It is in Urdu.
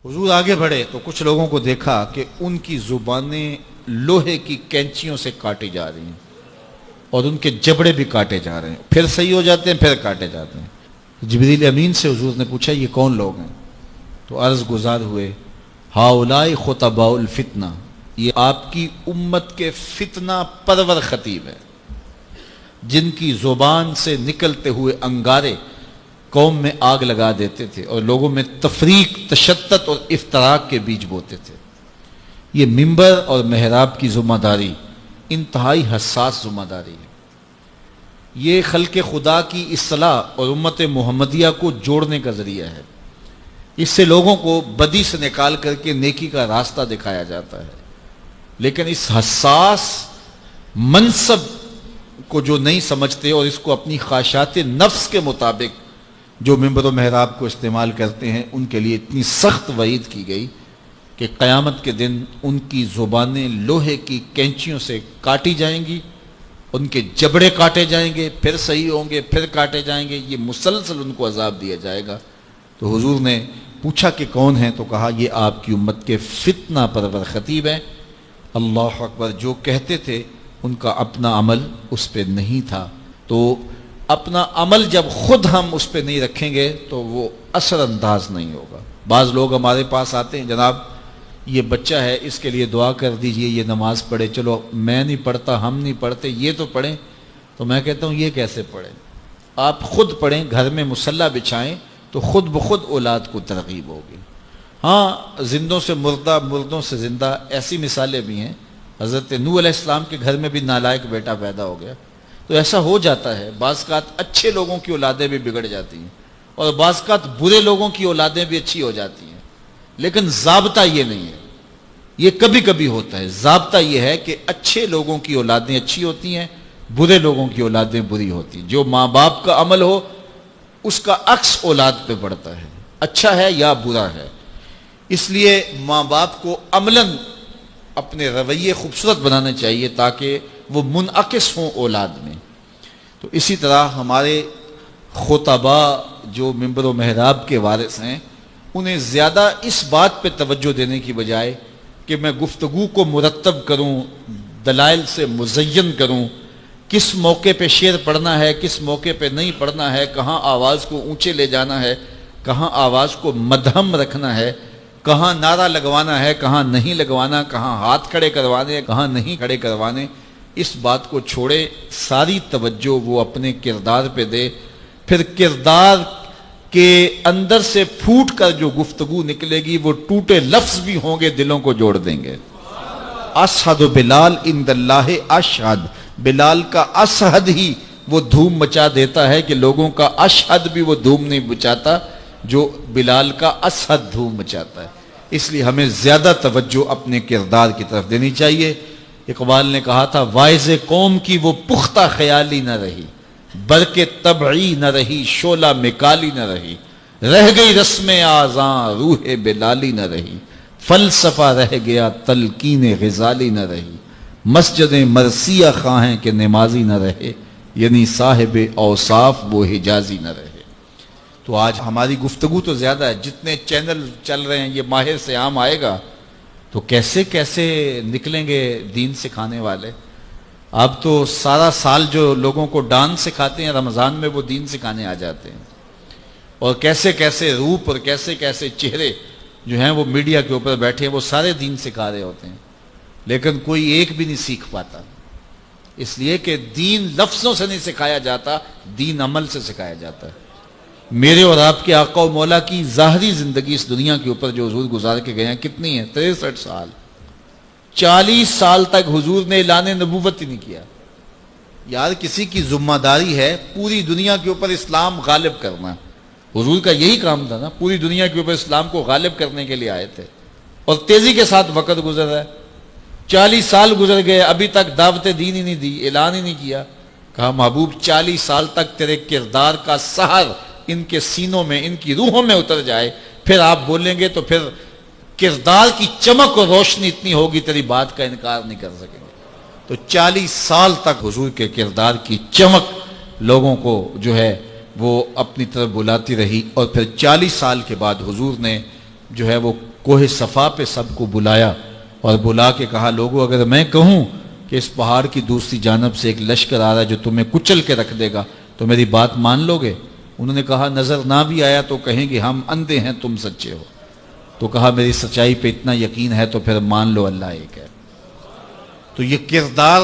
حضور آگے بڑھے تو کچھ لوگوں کو دیکھا کہ ان کی زبانیں لوہے کی کینچیوں سے کاٹی جا رہی ہیں اور ان کے جبڑے بھی کاٹے جا رہے ہیں، پھر صحیح ہو جاتے ہیں، پھر کاٹے جاتے ہیں۔ جبریل امین سے حضور نے پوچھا یہ کون لوگ ہیں؟ تو عرض گزار ہوئے ہاؤلائی خطباء الفتنہ، یہ آپ کی امت کے فتنہ پرور خطیب ہیں جن کی زبان سے نکلتے ہوئے انگارے قوم میں آگ لگا دیتے تھے اور لوگوں میں تفریق، تشتت اور افتراق کے بیج بوتے تھے۔ یہ منبر اور محراب کی ذمہ داری انتہائی حساس ذمہ داری ہے۔ یہ خلق خدا کی اصلاح اور امت محمدیہ کو جوڑنے کا ذریعہ ہے۔ اس سے لوگوں کو بدی سے نکال کر کے نیکی کا راستہ دکھایا جاتا ہے، لیکن اس حساس منصب کو جو نہیں سمجھتے اور اس کو اپنی خواہشات نفس کے مطابق جو منبر و محراب کو استعمال کرتے ہیں، ان کے لیے اتنی سخت وعید کی گئی کہ قیامت کے دن ان کی زبانیں لوہے کی کینچیوں سے کاٹی جائیں گی، ان کے جبڑے کاٹے جائیں گے، پھر صحیح ہوں گے، پھر کاٹے جائیں گے، یہ مسلسل ان کو عذاب دیا جائے گا۔ تو حضور نے پوچھا کہ کون ہیں؟ تو کہا یہ آپ کی امت کے فتنہ پرور خطیب ہیں۔ اللہ اکبر، جو کہتے تھے ان کا اپنا عمل اس پہ نہیں تھا، تو اپنا عمل جب خود ہم اس پہ نہیں رکھیں گے تو وہ اثر انداز نہیں ہوگا۔ بعض لوگ ہمارے پاس آتے ہیں، جناب یہ بچہ ہے اس کے لیے دعا کر دیجئے، یہ نماز پڑھے۔ چلو میں نہیں پڑھتا، ہم نہیں پڑھتے، یہ تو پڑھیں۔ تو میں کہتا ہوں یہ کیسے پڑھیں؟ آپ خود پڑھیں، گھر میں مصلی بچھائیں تو خود بخود اولاد کو ترغیب ہوگی۔ ہاں، زندوں سے مردہ، مردوں سے زندہ، ایسی مثالیں بھی ہیں۔ حضرت نوح علیہ السلام کے گھر میں بھی نالائق بیٹا پیدا ہو گیا۔ تو ایسا ہو جاتا ہے، بعض اوقات اچھے لوگوں کی اولادیں بھی بگڑ جاتی ہیں اور بعض اوقات برے لوگوں کی اولادیں بھی اچھی ہو جاتی ہیں، لیکن ضابطہ یہ نہیں ہے، یہ کبھی کبھی ہوتا ہے۔ ضابطہ یہ ہے کہ اچھے لوگوں کی اولادیں اچھی ہوتی ہیں، برے لوگوں کی اولادیں بری ہوتی ہیں۔ جو ماں باپ کا عمل ہو اس کا عکس اولاد پہ پڑتا ہے، اچھا ہے یا برا ہے۔ اس لیے ماں باپ کو عملاً اپنے رویے خوبصورت بنانے چاہیے تاکہ وہ منعکس ہوں اولاد میں۔ تو اسی طرح ہمارے خطباء جو منبر و محراب کے وارث ہیں، انہیں زیادہ اس بات پہ توجہ دینے کی بجائے کہ میں گفتگو کو مرتب کروں، دلائل سے مزین کروں، کس موقع پہ شعر پڑھنا ہے، کس موقع پہ نہیں پڑھنا ہے، کہاں آواز کو اونچے لے جانا ہے، کہاں آواز کو مدھم رکھنا ہے، کہاں نعرہ لگوانا ہے، کہاں نہیں لگوانا، کہاں ہاتھ کھڑے کروانے، کہاں نہیں کھڑے کروانے، اس بات کو چھوڑے، ساری توجہ وہ اپنے کردار پہ دے۔ پھر کردار کے اندر سے پھوٹ کر جو گفتگو نکلے گی وہ ٹوٹے لفظ بھی ہوں گے، دلوں کو جوڑ دیں گے۔ اشہد بلال عند اللہ اشہد، بلال کا اشہد ہی وہ دھوم مچا دیتا ہے کہ لوگوں کا اشہد بھی وہ دھوم نہیں مچاتا جو بلال کا اشہد دھوم مچاتا ہے۔ اس لیے ہمیں زیادہ توجہ اپنے کردار کی طرف دینی چاہیے۔ اقبال نے کہا تھا وائز قوم کی وہ پختہ خیالی نہ رہی، برق طبعی نہ رہی، شعلہ مکالی نہ رہی، رہ گئی رسم آذاں روح بلالی نہ رہی، فلسفہ رہ گیا تلقین غزالی نہ رہی، مسجد مرثیہ خواہیں کہ نمازی نہ رہے، یعنی صاحب اوصاف وہ حجازی نہ رہے۔ تو آج ہماری گفتگو تو زیادہ ہے، جتنے چینل چل رہے ہیں، یہ ماہر سے عام آئے گا تو کیسے کیسے نکلیں گے دین سکھانے والے۔ اب تو سارا سال جو لوگوں کو ڈانس سکھاتے ہیں، رمضان میں وہ دین سکھانے آ جاتے ہیں، اور کیسے کیسے روپ اور کیسے کیسے چہرے جو ہیں وہ میڈیا کے اوپر بیٹھے ہیں، وہ سارے دین سکھا رہے ہوتے ہیں، لیکن کوئی ایک بھی نہیں سیکھ پاتا، اس لیے کہ دین لفظوں سے نہیں سکھایا جاتا، دین عمل سے سکھایا جاتا ہے۔ میرے اور آپ کے آقا و مولا کی ظاہری زندگی اس دنیا کے اوپر جو حضور گزار کے گئے ہیں کتنی ہے؟ 63 سال۔ 40 سال تک حضور نے اعلان نبوت ہی نہیں کیا۔ یار کسی کی ذمہ داری ہے پوری دنیا کے اوپر اسلام غالب کرنا، حضور کا یہی کام تھا نا، پوری دنیا کے اوپر اسلام کو غالب کرنے کے لیے آئے تھے، اور تیزی کے ساتھ وقت گزر رہا ہے۔ 40 سال گزر گئے، ابھی تک دعوت دین ہی نہیں دی، اعلان ہی نہیں کیا۔ کہا محبوب 40 سال تک تیرے کردار کا سحر ان کے سینوں میں، ان کی روحوں میں اتر جائے، پھر آپ بولیں گے تو پھر کردار کی چمک اور روشنی اتنی ہوگی تیری بات کا انکار نہیں کر سکیں گے۔ تو 40 سال تک حضور کے کردار کی چمک لوگوں کو جو ہے وہ اپنی طرف بلاتی رہی، اور پھر 40 سال کے بعد حضور نے جو ہے وہ کوہ صفا پہ سب کو بلایا اور بلا کے کہا لوگوں اگر میں کہوں کہ اس پہاڑ کی دوسری جانب سے ایک لشکر آ رہا ہے جو تمہیں کچل کے رکھ دے گا تو میری بات مان لو گے؟ انہوں نے کہا نظر نہ بھی آیا تو کہیں گے ہم اندھے ہیں تم سچے ہو. تو کہا میری سچائی پہ اتنا یقین ہے تو پھر مان لو اللہ ایک ہے. تو یہ کردار